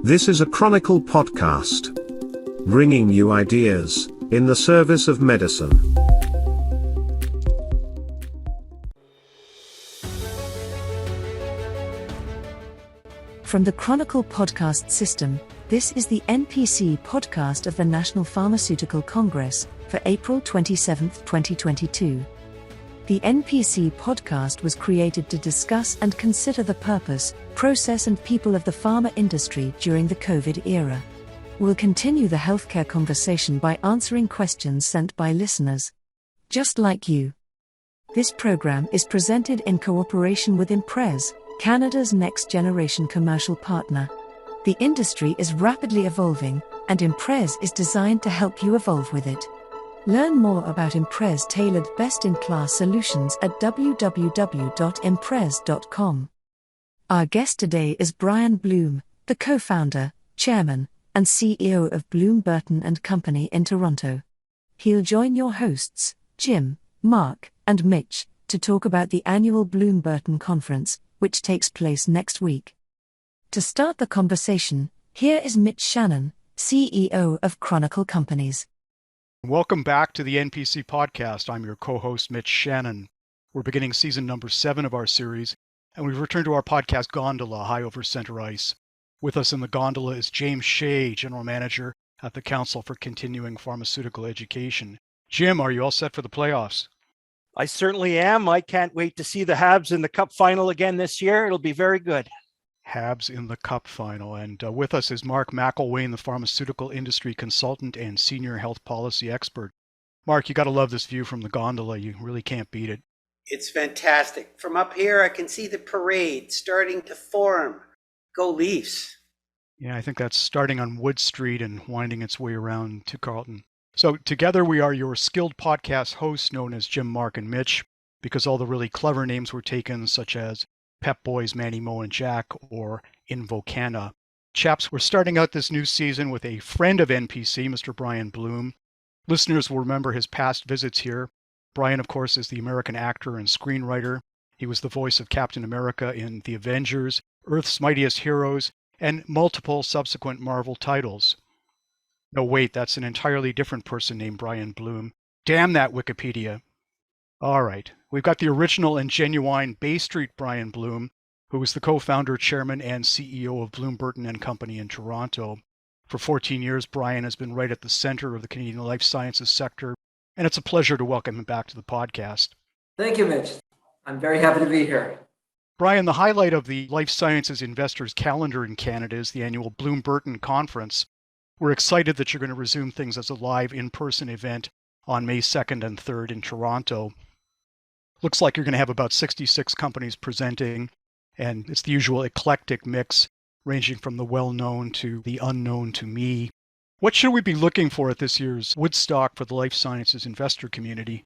This is a Chronicle podcast, bringing you ideas in the service of medicine. From the Chronicle podcast system, this is the NPC podcast of the National Pharmaceutical Congress for April 27, 2022. The NPC podcast was created to discuss and consider the purpose, process and people of the pharma industry during the COVID era. We'll continue the healthcare conversation by answering questions sent by listeners, just like you. This program is presented in cooperation with Imprez, Canada's next-generation commercial partner. The industry is rapidly evolving, and Imprez is designed to help you evolve with it. Learn more about Imprez tailored best-in-class solutions at www.imprez.com. Our guest today is Brian Bloom, the co-founder, chairman, and CEO of Bloom Burton Co in Toronto. He'll join your hosts, Jim, Mark, and Mitch, to talk about the annual Bloom Burton Conference, which takes place next week. To start the conversation, here is Mitch Shannon, CEO of Chronicle Companies. Welcome back to the NPC podcast. I'm your co-host, Mitch Shannon. We're beginning season number 7 of our series, and we've returned to our podcast Gondola, high over center ice. With us in the gondola is James Shea, General Manager at the Council for Continuing Pharmaceutical Education. Jim, are you all set for the playoffs? I certainly am. I can't wait to see the Habs in the Cup final again this year. It'll be very good. Habs in the Cup final. And with us is Mark McElwain, the pharmaceutical industry consultant and senior health policy expert. Mark, you got to love this view from the gondola. You really can't beat it. It's fantastic. From up here, I can see the parade starting to form. Go Leafs. Yeah, I think that's starting on Wood Street and winding its way around to Carlton. So together we are your skilled podcast hosts known as Jim, Mark, and Mitch, because all the really clever names were taken, such as Pep Boys, Manny, Mo, and Jack, or Invocana. Chaps, we're starting out this new season with a friend of NPC, Mr. Brian Bloom. Listeners will remember his past visits here. Brian, of course, is the American actor and screenwriter. He was the voice of Captain America in The Avengers, Earth's Mightiest Heroes, and multiple subsequent Marvel titles. No, wait, that's an entirely different person named Brian Bloom. Damn that Wikipedia. All right, we've got the original and genuine Bay Street Brian Bloom, who is the co-founder, chairman, and CEO of Bloom Burton Co in Toronto. For 14 years, Brian has been right at the center of the Canadian life sciences sector, and it's a pleasure to welcome him back to the podcast. Thank you, Mitch. I'm very happy to be here. Brian, the highlight of the life sciences investors calendar in Canada is the annual Bloom Burton Conference. We're excited that you're going to resume things as a live in-person event on May 2nd and 3rd in Toronto. Looks like you're going to have about 66 companies presenting, and it's the usual eclectic mix, ranging from the well-known to the unknown to me. What should we be looking for at this year's Woodstock for the life sciences investor community?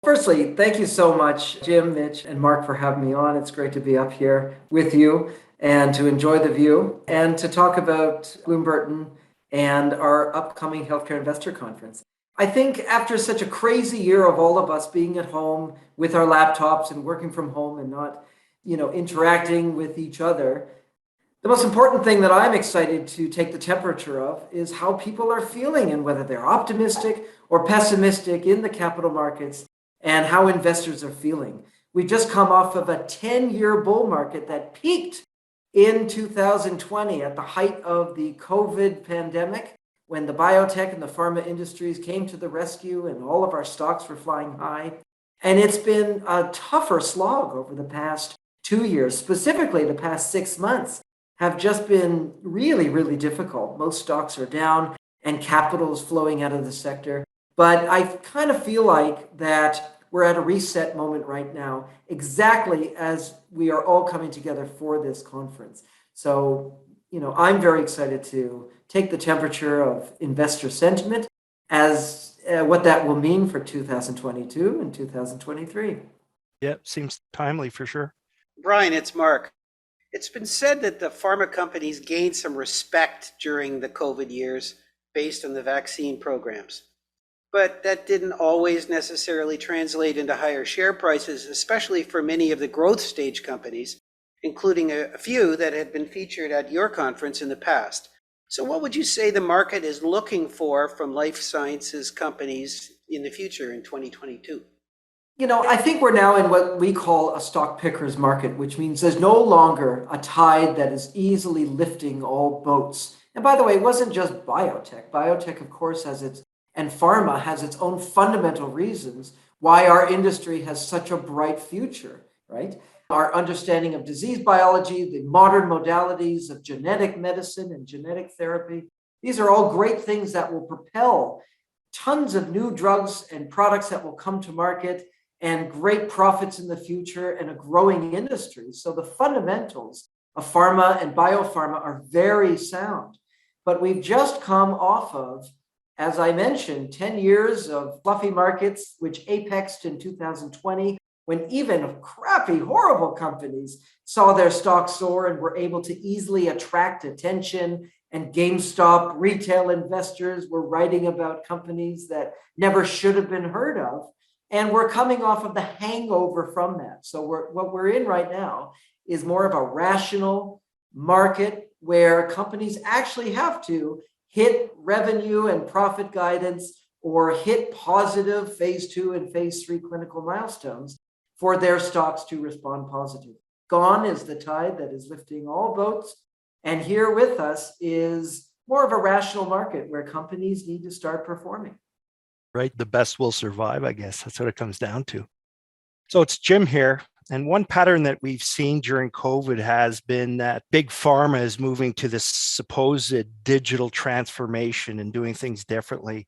Firstly, thank you so much, Jim, Mitch, and Mark, for having me on. It's great to be up here with you and to enjoy the view and to talk about Bloom Burton and our upcoming Healthcare Investor Conference. I think after such a crazy year of all of us being at home with our laptops and working from home and not, interacting with each other, the most important thing that I'm excited to take the temperature of is how people are feeling and whether they're optimistic or pessimistic in the capital markets and how investors are feeling. We've just come off of a 10-year bull market that peaked in 2020 at the height of the COVID pandemic, when the biotech and the pharma industries came to the rescue and all of our stocks were flying high. And it's been a tougher slog over the past 2 years, specifically the past 6 months have just been really, really difficult. Most stocks are down and capital is flowing out of the sector. But I kind of feel like that we're at a reset moment right now, exactly as we are all coming together for this conference. So, I'm very excited to take the temperature of investor sentiment as what that will mean for 2022 and 2023. Yeah, seems timely for sure. Brian, it's Mark. It's been said that the pharma companies gained some respect during the COVID years based on the vaccine programs. But that didn't always necessarily translate into higher share prices, especially for many of the growth stage companies, including a few that had been featured at your conference in the past. So what would you say the market is looking for from life sciences companies in the future in 2022? I think we're now in what we call a stock picker's market, which means there's no longer a tide that is easily lifting all boats. And by the way, it wasn't just biotech. Biotech, of course, and pharma has its own fundamental reasons why our industry has such a bright future, right? Our understanding of disease biology, the modern modalities of genetic medicine and genetic therapy, these are all great things that will propel tons of new drugs and products that will come to market and great profits in the future and a growing industry. So the fundamentals of pharma and biopharma are very sound. But we've just come off of, as I mentioned, 10 years of fluffy markets, which apexed in 2020, when even crappy, horrible companies saw their stocks soar and were able to easily attract attention. And GameStop retail investors were writing about companies that never should have been heard of. And we're coming off of the hangover from that. So what we're in right now is more of a rational market where companies actually have to hit revenue and profit guidance or hit positive phase 2 and phase 3 clinical milestones for their stocks to respond positive. Gone is the tide that is lifting all boats. And here with us is more of a rational market where companies need to start performing. Right? The best will survive, I guess. That's what it comes down to. So it's Jim here. And one pattern that we've seen during COVID has been that big pharma is moving to this supposed digital transformation and doing things differently.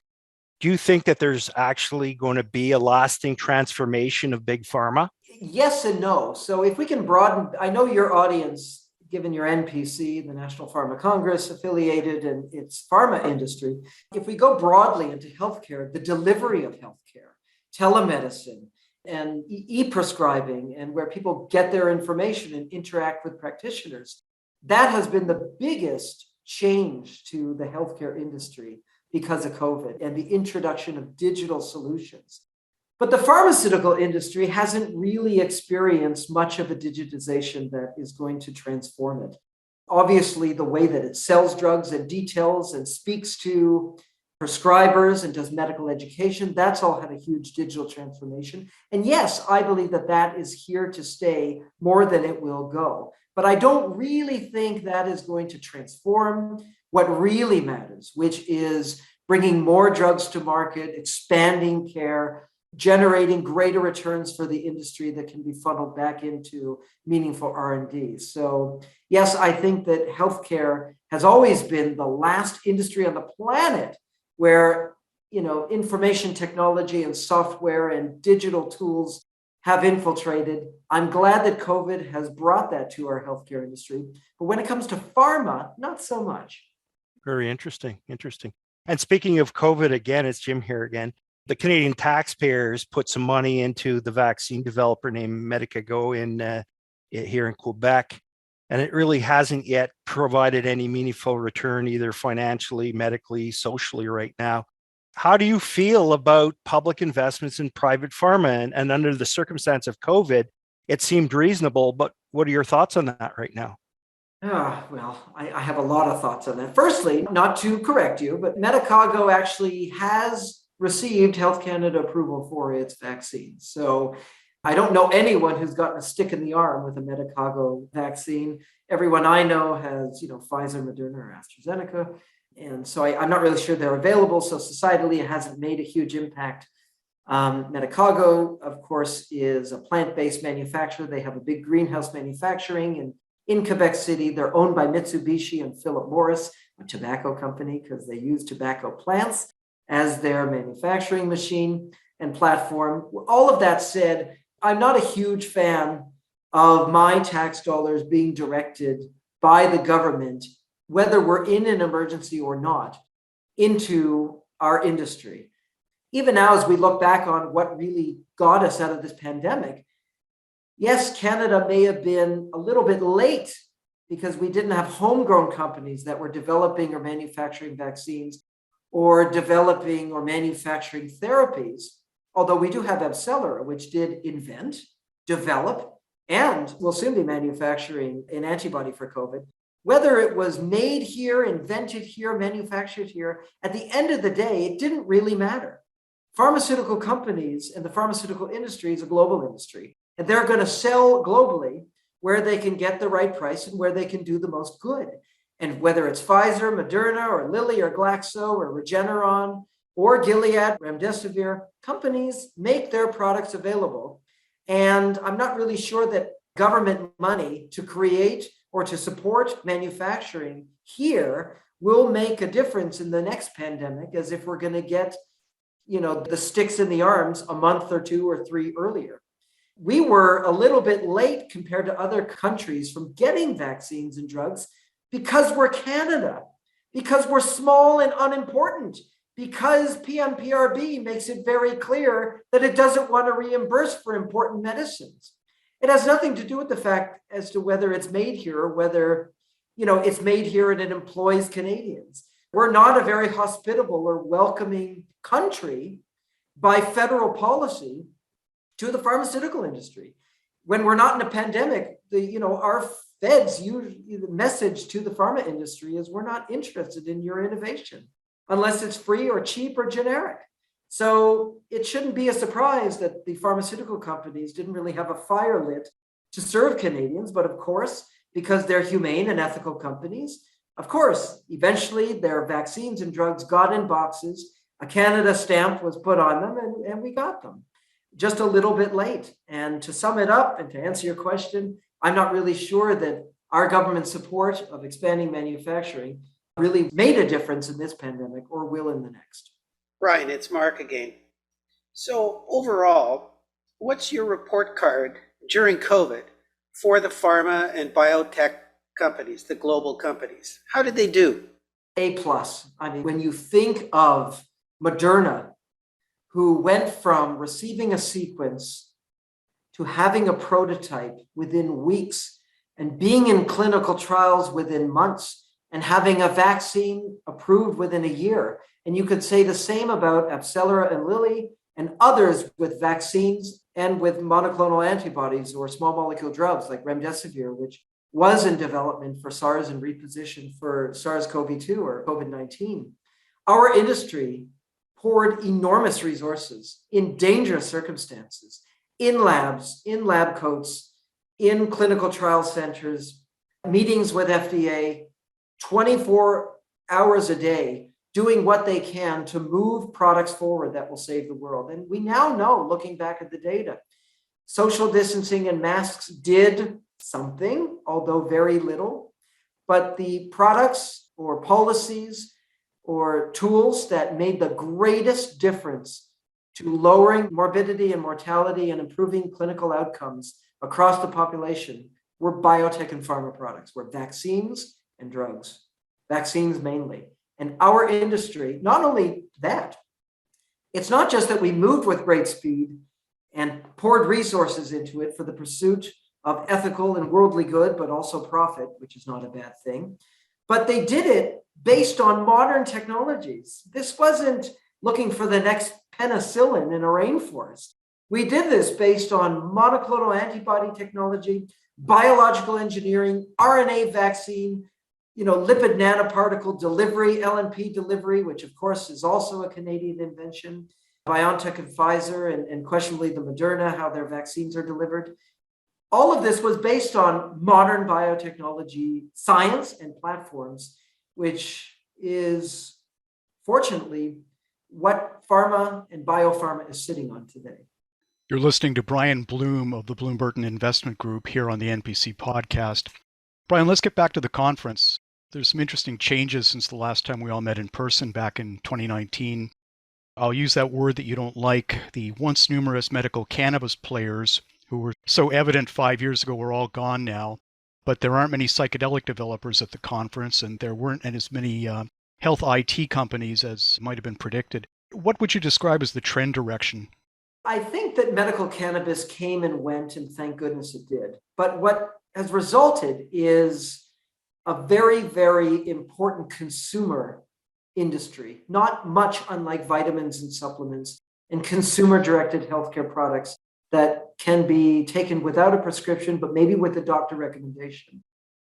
Do you think that there's actually going to be a lasting transformation of big pharma? Yes and no. So if we can broaden, I know your audience, given your NPC, the National Pharma Congress affiliated and its pharma industry, if we go broadly into healthcare, the delivery of healthcare, telemedicine, and e-prescribing, and where people get their information and interact with practitioners, that has been the biggest change to the healthcare industry because of COVID and the introduction of digital solutions. But the pharmaceutical industry hasn't really experienced much of a digitization that is going to transform it. Obviously, the way that it sells drugs and details and speaks to prescribers and does medical education, that's all had a huge digital transformation. And yes, I believe that that is here to stay more than it will go. But I don't really think that is going to transform what really matters, which is bringing more drugs to market, expanding care, generating greater returns for the industry that can be funneled back into meaningful R&D. So yes, I think that healthcare has always been the last industry on the planet where, information technology and software and digital tools have infiltrated. I'm glad that COVID has brought that to our healthcare industry. But when it comes to pharma, not so much. Very interesting. And speaking of COVID again, it's Jim here again. The Canadian taxpayers put some money into the vaccine developer named Medicago here in Quebec, and it really hasn't yet provided any meaningful return, either financially, medically, socially right now. How do you feel about public investments in private pharma? And under the circumstance of COVID, it seemed reasonable, but what are your thoughts on that right now? I have a lot of thoughts on that. Firstly, not to correct you, but Medicago actually has received Health Canada approval for its vaccine. So I don't know anyone who's gotten a stick in the arm with a Medicago vaccine. Everyone I know has, Pfizer, Moderna, or AstraZeneca. And so I'm not really sure they're available. So societally, it hasn't made a huge impact. Medicago, of course, is a plant-based manufacturer. They have a big greenhouse manufacturing in Quebec City. They're owned by Mitsubishi and Philip Morris, a tobacco company, because they use tobacco plants as their manufacturing machine and platform. All of that said, I'm not a huge fan of my tax dollars being directed by the government, whether we're in an emergency or not, into our industry. Even now, as we look back on what really got us out of this pandemic, yes, Canada may have been a little bit late because we didn't have homegrown companies that were developing or manufacturing vaccines or developing or manufacturing therapies, although we do have AbCellera, which did invent, develop, and will soon be manufacturing an antibody for COVID. Whether it was made here, invented here, manufactured here, at the end of the day, it didn't really matter. Pharmaceutical companies and the pharmaceutical industry is a global industry, and they're going to sell globally where they can get the right price and where they can do the most good. And whether it's Pfizer, Moderna, or Lilly, or Glaxo, or Regeneron, or Gilead, Remdesivir, companies make their products available. And I'm not really sure that government money to create or to support manufacturing here will make a difference in the next pandemic, as if we're going to get, the sticks in the arms a month or 2 or 3 earlier. We were a little bit late compared to other countries from getting vaccines and drugs because we're Canada, because we're small and unimportant, because PMPRB makes it very clear that it doesn't want to reimburse for important medicines. It has nothing to do with the fact as to whether it's made here or whether, it's made here and it employs Canadians. We're not a very hospitable or welcoming country by federal policy to the pharmaceutical industry. When we're not in a pandemic, our feds the message to the pharma industry is we're not interested in your innovation unless it's free or cheap or generic. So it shouldn't be a surprise that the pharmaceutical companies didn't really have a fire lit to serve Canadians, but of course, because they're humane and ethical companies, of course, eventually their vaccines and drugs got in boxes, a Canada stamp was put on them, and we got them. Just a little bit late. And to sum it up and to answer your question, I'm not really sure that our government support of expanding manufacturing really made a difference in this pandemic or will in the next. Brian, it's Mark again. So overall, what's your report card during COVID for the pharma and biotech companies, the global companies? How did they do? A+. When you think of Moderna, who went from receiving a sequence to having a prototype within weeks and being in clinical trials within months and having a vaccine approved within a year. And you could say the same about Abcellera and Lilly and others with vaccines and with monoclonal antibodies or small molecule drugs like Remdesivir, which was in development for SARS and repositioned for SARS-CoV-2 or COVID-19. Our industry poured enormous resources in dangerous circumstances, in labs, in lab coats, in clinical trial centers, meetings with FDA, 24 hours a day, doing what they can to move products forward that will save the world. And we now know, looking back at the data, social distancing and masks did something, although very little, but the products or policies or tools that made the greatest difference to lowering morbidity and mortality and improving clinical outcomes across the population were biotech and pharma products, were vaccines and drugs, vaccines mainly. And our industry, not only that, it's not just that we moved with great speed and poured resources into it for the pursuit of ethical and worldly good, but also profit, which is not a bad thing, but they did it based on modern technologies. This wasn't looking for the next penicillin in a rainforest. We did this based on monoclonal antibody technology, biological engineering, RNA vaccine, lipid nanoparticle delivery, LNP delivery, which of course is also a Canadian invention, Biotech and Pfizer, and questionably the Moderna, how their vaccines are delivered. All of this was based on modern biotechnology science and platforms, which is fortunately what pharma and biopharma is sitting on today. You're listening to Brian Bloom of the Bloom Burton Investment Group here on the NPC podcast. Brian, let's get back to the conference. There's some interesting changes since the last time we all met in person back in 2019. I'll use that word that you don't like. The once numerous medical cannabis players who were so evident 5 years ago are all gone now. But there aren't many psychedelic developers at the conference, and there weren't as many health IT companies as might have been predicted. What would you describe as the trend direction? I think that medical cannabis came and went, and thank goodness it did. But what has resulted is a very, very important consumer industry, not much unlike vitamins and supplements and consumer-directed healthcare products that can be taken without a prescription, but maybe with a doctor recommendation.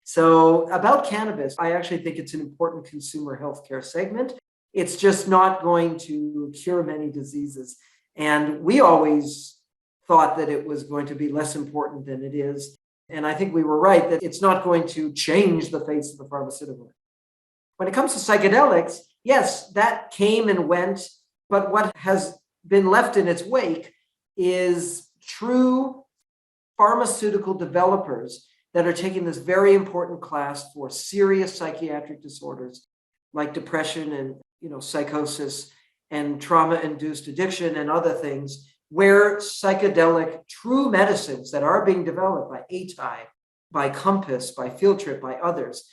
So about cannabis, I actually think it's an important consumer healthcare segment. It's just not going to cure many diseases. And we always thought that it was going to be less important than it is. And I think we were right that it's not going to change the face of the pharmaceutical. When it comes to psychedelics, yes, that came and went, but what has been left in its wake is true pharmaceutical developers that are taking this very important class for serious psychiatric disorders like depression and psychosis and trauma-induced addiction and other things, where psychedelic true medicines that are being developed by ATI, by Compass, by Field Trip, by others,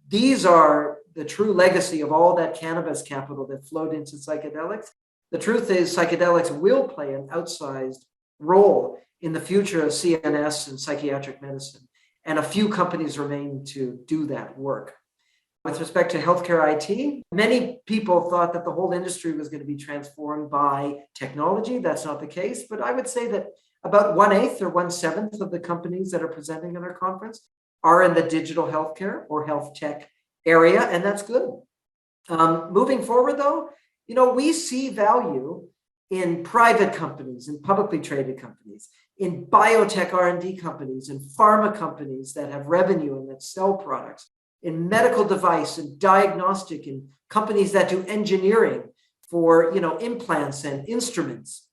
these are the true legacy of all that cannabis capital that flowed into psychedelics. The truth is psychedelics will play an outsized role in the future of CNS and psychiatric medicine, and a few companies remain to do that work. With respect to healthcare IT, many people thought that the whole industry was going to be transformed by technology. That's not the case, but I would say that about 1/8 or 1/7 of the companies that are presenting at our conference are in the digital healthcare or health tech area, and that's good. Moving forward, though, we see value in private companies, in publicly traded companies, in biotech R&D companies, in pharma companies that have revenue and that sell products, in medical device and diagnostic, and companies that do engineering for implants and instruments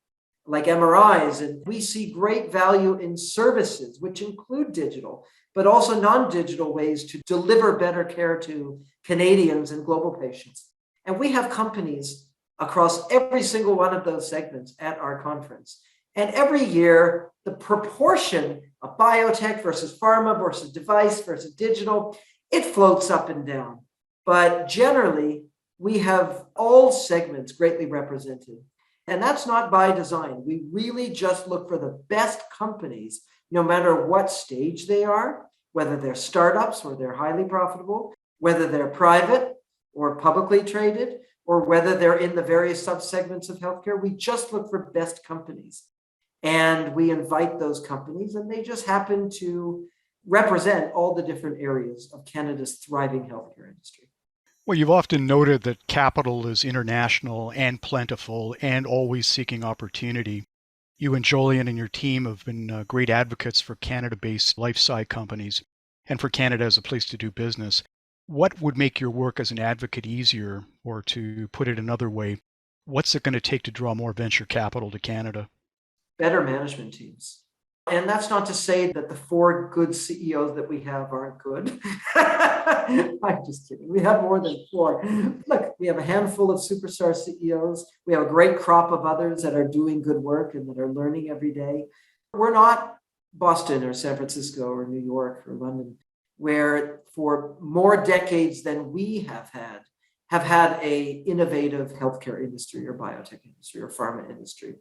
like MRIs. And we see great value in services, which include digital, but also non-digital ways to deliver better care to Canadians and global patients. And we have companies across every single one of those segments at our conference. And every year, the proportion of biotech versus pharma versus device versus digital, it floats up and down. But generally, we have all segments greatly represented. And that's not by design. We really just look for the best companies, no matter what stage they are, whether they're startups or they're highly profitable, whether they're private or publicly traded, or whether they're in the various subsegments of healthcare. We just look for best companies. And we invite those companies, and they just happen to represent all the different areas of Canada's thriving healthcare industry. Well, you've often noted that capital is international and plentiful and always seeking opportunity. You and Jolien and your team have been great advocates for Canada-based life sci companies and for Canada as a place to do business. What would make your work as an advocate easier, or to put it another way, what's it going to take to draw more venture capital to Canada? Better management teams. And that's not to say that the 4 good CEOs that we have aren't good. I'm just kidding. We have more than 4. Look, we have a handful of superstar CEOs. We have a great crop of others that are doing good work and that are learning every day. We're not Boston or San Francisco or New York or London, where for more decades than we have had a innovative healthcare industry or biotech industry or pharma industry.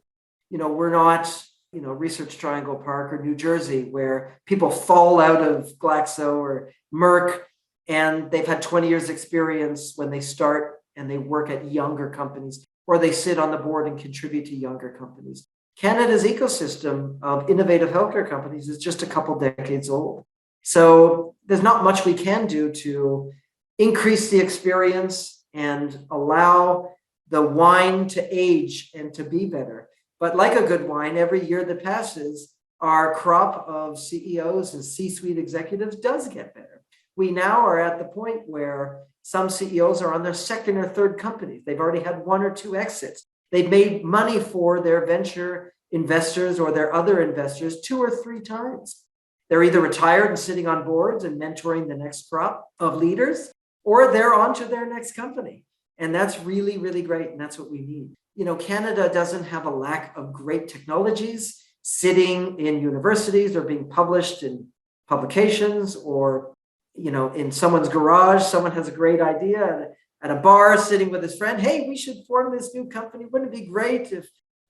We're not Research Triangle Park or New Jersey, where people fall out of Glaxo or Merck and they've had 20 years experience when they start and they work at younger companies, or they sit on the board and contribute to younger companies. Canada's ecosystem of innovative healthcare companies is just a couple decades old. So there's not much we can do to increase the experience and allow the wine to age and to be better. But like a good wine, every year that passes, our crop of CEOs and C-suite executives does get better. We now are at the point where some CEOs are on their second or third companies. They've already had 1 or 2 exits. They've made money for their venture investors or their other investors 2 or 3 times. They're either retired and sitting on boards and mentoring the next crop of leaders, or they're on to their next company. And that's really, really great. And that's what we need. Canada doesn't have a lack of great technologies sitting in universities or being published in publications, or, in someone's garage. Someone has a great idea at a bar sitting with his friend. Hey, we should form this new company. Wouldn't it be great if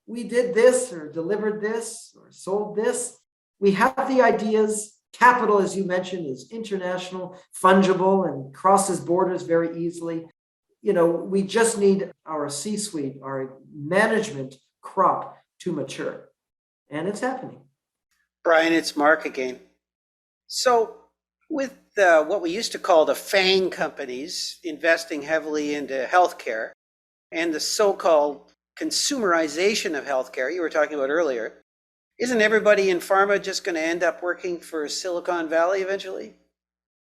we did this or delivered this or sold this? We have the ideas. Capital, as you mentioned, is international, fungible, and crosses borders very easily. We just need our C-suite, our management crop to mature. And it's happening. Brian, it's Mark again. So With what we used to call the FANG companies investing heavily into healthcare and the so-called consumerization of healthcare you were talking about earlier, isn't everybody in pharma just going to end up working for Silicon Valley eventually?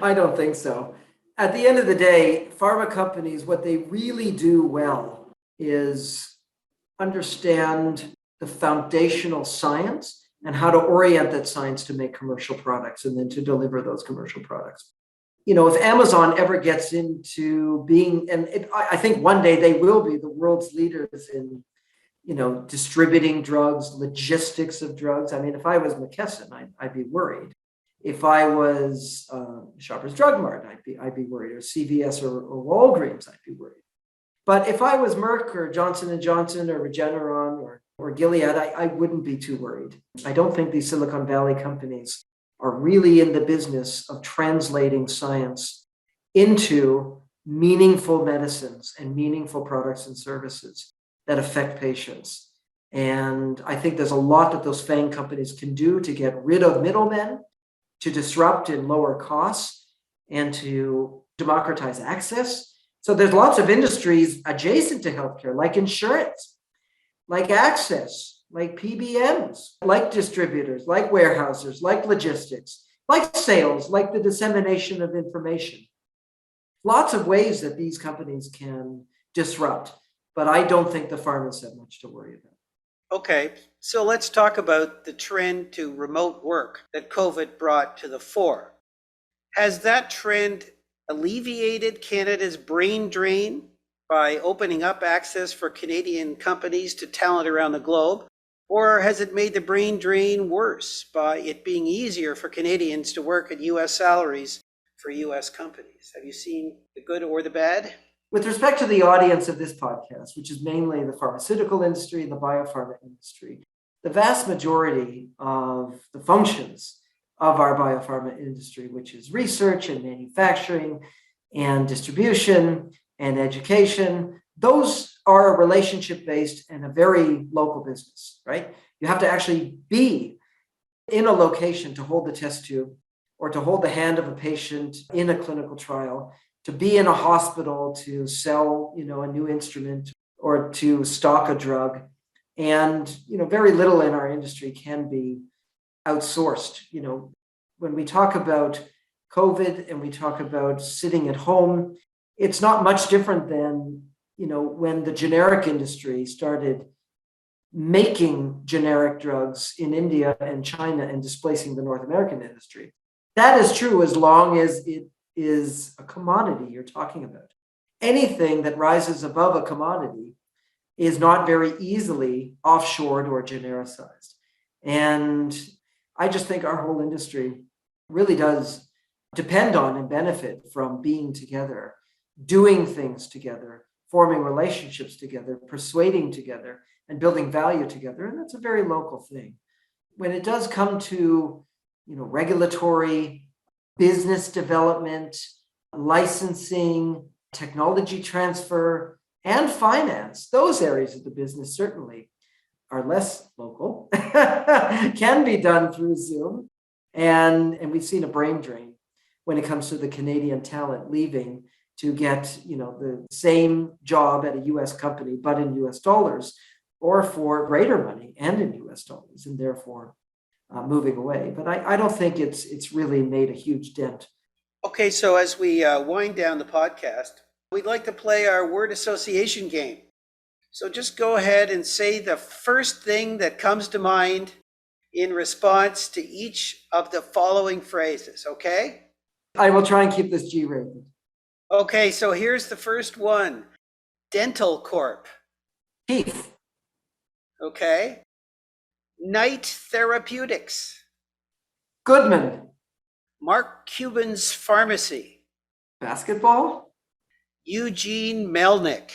I don't think so. At the end of the day, pharma companies, what they really do well is understand the foundational science and how to orient that science to make commercial products and then to deliver those commercial products. If Amazon ever gets into being, I think one day they will be the world's leaders in, distributing drugs, logistics of drugs. I mean, if I was McKesson, I'd be worried. If I was Shoppers Drug Mart, I'd be worried, or CVS or Walgreens, I'd be worried. But if I was Merck or Johnson & Johnson or Regeneron or Gilead, I wouldn't be too worried. I don't think these Silicon Valley companies are really in the business of translating science into meaningful medicines and meaningful products and services that affect patients. And I think there's a lot that those FANG companies can do to get rid of middlemen, to disrupt and lower costs, and to democratize access. So there's lots of industries adjacent to healthcare, like insurance, like access, like PBMs, like distributors, like warehousers, like logistics, like sales, like the dissemination of information. Lots of ways that these companies can disrupt, but I don't think the pharmas have much to worry about. Okay, so let's talk about the trend to remote work that COVID brought to the fore. Has that trend alleviated Canada's brain drain by opening up access for Canadian companies to talent around the globe? Or has it made the brain drain worse by it being easier for Canadians to work at US salaries for US companies? Have you seen the good or the bad? With respect to the audience of this podcast, which is mainly the pharmaceutical industry and the biopharma industry, the vast majority of the functions of our biopharma industry, which is research and manufacturing and distribution and education, those are relationship-based and a very local business, right? You have to actually be in a location to hold the test tube or to hold the hand of a patient in a clinical trial, to be in a hospital to sell, a new instrument or to stock a drug. And, very little in our industry can be outsourced. When we talk about COVID and we talk about sitting at home, it's not much different than, when the generic industry started making generic drugs in India and China and displacing the North American industry. That is true as long as it is a commodity you're talking about. Anything that rises above a commodity is not very easily offshored or genericized. And I just think our whole industry really does depend on and benefit from being together, doing things together, forming relationships together, persuading together, and building value together. And that's a very local thing. When it does come to, regulatory, business development, licensing, technology transfer, and finance, those areas of the business certainly are less local, can be done through Zoom. And we've seen a brain drain when it comes to the Canadian talent leaving to get, the same job at a US company, but in US dollars, or for greater money and in US dollars, and therefore moving away. But I don't think it's really made a huge dent. Okay, so as we wind down the podcast, we'd like to play our word association game. So just go ahead and say the first thing that comes to mind in response to each of the following phrases, okay? I will try and keep this G-rated. Okay, so here's the first one. Dental Corp. Teeth. Okay. Knight Therapeutics. Goodman. Mark Cuban's Pharmacy. Basketball. Eugene Melnick.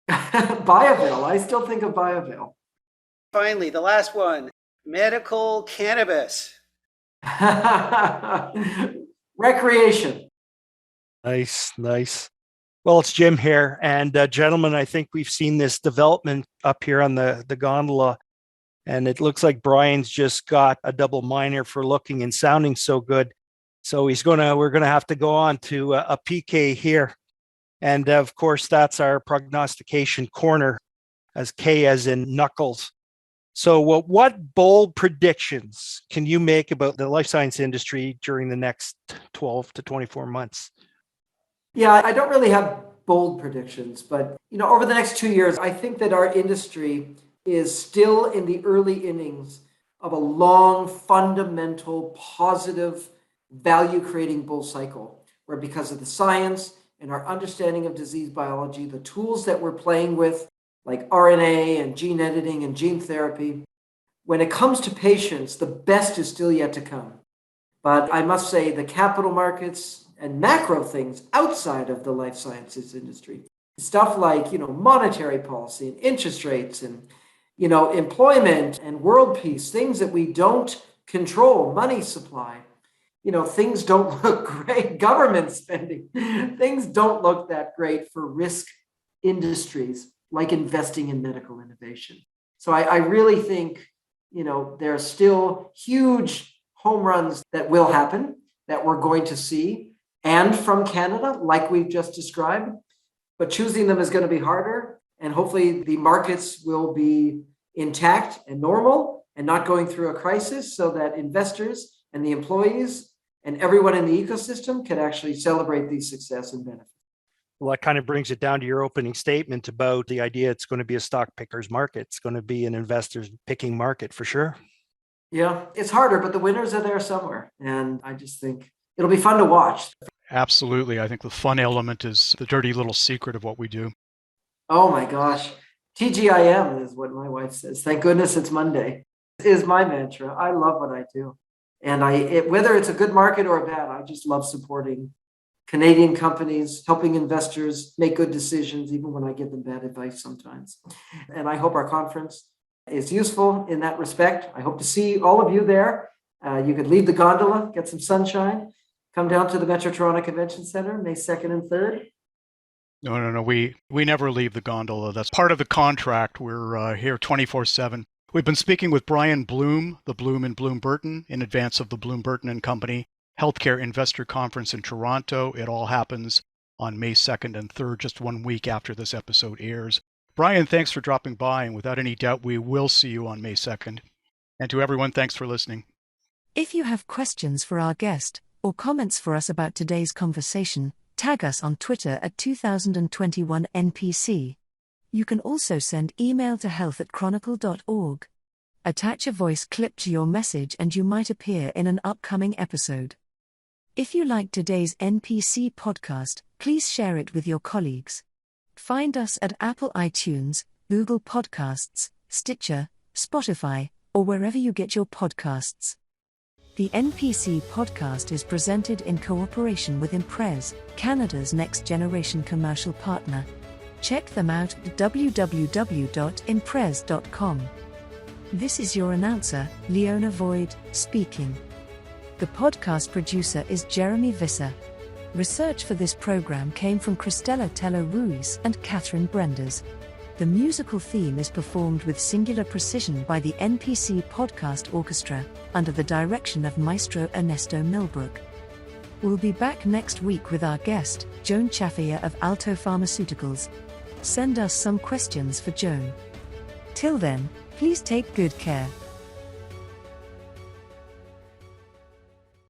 Bioville. I still think of Bioville. Finally, the last one. Medical Cannabis. Recreation. Nice. Well, it's Jim here. And gentlemen, I think we've seen this development up here on the gondola. And it looks like Brian's just got a double minor for looking and sounding so good. So we're gonna have to go on to a PK here. And of course, that's our prognostication corner, as K as in knuckles. So what bold predictions can you make about the life science industry during the next 12 to 24 months? Yeah, I don't really have bold predictions, but over the next 2 years, I think that our industry is still in the early innings of a long, fundamental, positive, value-creating bull cycle, where because of the science and our understanding of disease biology, the tools that we're playing with, like RNA and gene editing and gene therapy, when it comes to patients, the best is still yet to come. But I must say the capital markets and macro things outside of the life sciences industry, stuff like, monetary policy and interest rates and, employment and world peace, things that we don't control, money supply, things don't look great, government spending, things don't look that great for risk industries like investing in medical innovation. So I really think, there are still huge home runs that will happen, that we're going to see, and from Canada, like we've just described, but choosing them is going to be harder. And hopefully the markets will be intact and normal and not going through a crisis, so that investors and the employees and everyone in the ecosystem can actually celebrate these success and benefit. Well, that kind of brings it down to your opening statement about the idea it's going to be a stock picker's market. It's going to be an investor's picking market for sure. Yeah, it's harder, but the winners are there somewhere. And I just think it'll be fun to watch. Absolutely. I think the fun element is the dirty little secret of what we do. Oh my gosh. TGIM is what my wife says. Thank goodness it's Monday. It is my mantra. I love what I do. And whether it's a good market or a bad, I just love supporting Canadian companies, helping investors make good decisions, even when I give them bad advice sometimes. And I hope our conference is useful in that respect. I hope to see all of you there. You could leave the gondola, get some sunshine, come down to the Metro Toronto Convention Center, May 2nd and 3rd. No. We never leave the gondola. That's part of the contract. We're here 24/7. We've been speaking with Brian Bloom, the Bloom in Bloom Burton, in advance of the Bloom Burton Company Healthcare Investor Conference in Toronto. It all happens on May 2nd and 3rd, just 1 week after this episode airs. Brian, thanks for dropping by, and without any doubt, we will see you on May 2nd. And to everyone, thanks for listening. If you have questions for our guest, or comments for us about today's conversation, tag us on Twitter at 2021 NPC. You can also send email to health@chronicle.org. Attach a voice clip to your message and you might appear in an upcoming episode. If you liked today's NPC podcast, please share it with your colleagues. Find us at Apple iTunes, Google Podcasts, Stitcher, Spotify, or wherever you get your podcasts. The NPC podcast is presented in cooperation with Imprez, Canada's next-generation commercial partner. Check them out at www.imprez.com. This is your announcer, Leona Void, speaking. The podcast producer is Jeremy Visser. Research for this program came from Cristela Tello-Ruiz and Catherine Brenders. The musical theme is performed with singular precision by the NPC Podcast Orchestra, under the direction of Maestro Ernesto Milbrook. We'll be back next week with our guest, Joan Chaffier of Alto Pharmaceuticals. Send us some questions for Joan. Till then, please take good care.